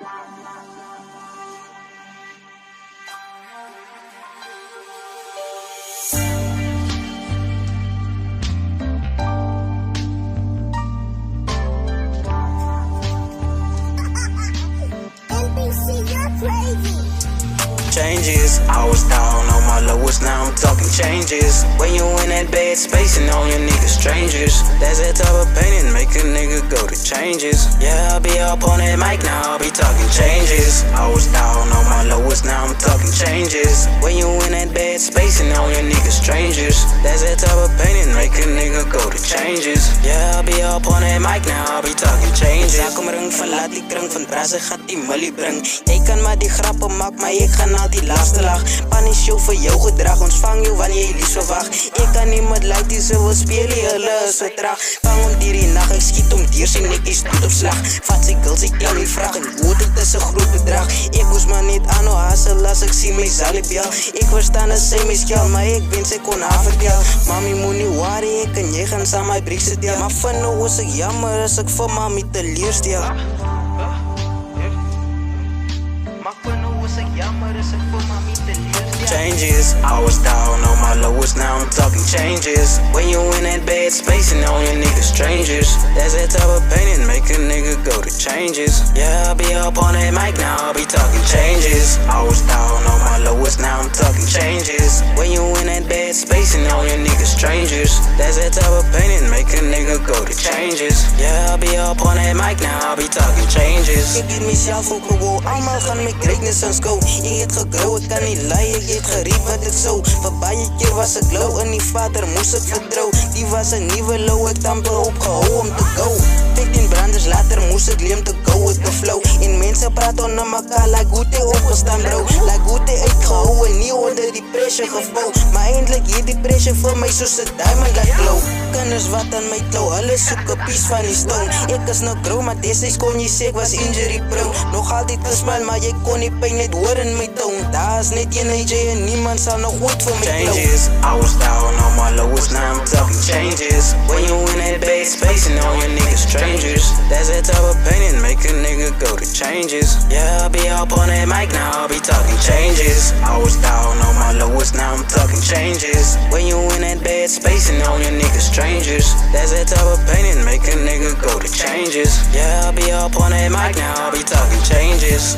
NBC, you're crazy. Changes, I was down on my lowest, now I'm talking changes. When you in that bad space and all your niggas strangers, that's that type of pain and make a nigga go to changes. Yeah, I'll be up on that mic now, I'll be talking changes. I was down on my lowest, now I'm talking changes. When you in that bad space and all your niggas strangers, that's that type of pain and make a nigga go to changes. Yeah, I'll be up on that mic now, I'll be talking changes. Ek kom ring van laat die kring van brasse gaat die millie bring. Jy kan maar die grappe maak, maar ek gaan al die laaste lag. Pan is jou vir jou gedrag, ons vang jou wanneer jy liefst verwag. Ek kan nie met luid die so wil speel, hulle is so traag. Vang om dier die nacht, ek skiet om dier sy nekkies dood op slag. Vat sy gil, sy klam die vraag en hoe dit is 'n groot bedrag. Ek moes maar net aan nou hassel as ek sien my zalie bel. Ek verstaan as sy my skel, maar ek wens sy kon haar vertel. Mami moet nie worry, ek en jy gaan saam my briekse deel. Maar van nou is ek jammer as ek vir mami teleurstel. Changes, I was down on my lowest, now I'm talking changes. When you in that bad space and all your niggas strangers, that's that type of pain and make a nigga go to changes. Yeah, I'll be up on that mic now, I'll be talking changes. I was down on my lowest, now I'm talking changes. When you in that bad space and all your niggas strangers, that's that type of pain and make a nigga go to changes. Yeah, I'll be up on that mic now, I'll be talking changes. Ek het myself ook gewoon, almal gaan my greatness aan skou. Ek het gegrou, ek kan nie lie, ek het geriep wat ek sou. Vir baie keer was ek low, in die vader moes ek vertrou. Die was 'n nuwe low, ek tampe opgehou om te go. 15 branders later moes ek leem te go, ek beflow. En mense praat onder mekaar, like hoe ty opgestaan bro. Like hoe ty uitgehou en nie onder die pressure gevou. Maar eindelijk hier die pressure vir my soos 'n diamond like glow. Kinders wat aan my klou, hulle soek 'n piece van die stone. Ek is nou grow, maar destyds kon jy sê ek was injury prone. Nog altyd gesmile, maar jy kon die pyn net hoor in my toon. Daar is net een AJ en niemand sal nog ooit vir my klou. Changes, I was down on my lowest, now I'm talking changes. When you in that bad space and all your niggas strangers, that's that type of pain and make a nigga go to changes. Yeah, I'll be up on that mic now, I'll be talking changes. I was down on my lowest, now I'm talking changes. When you in that bad space and all your niggas strangers, that's that type of pain and make a nigga go to changes. Yeah, I'll be up on that mic now, I'll be talking changes.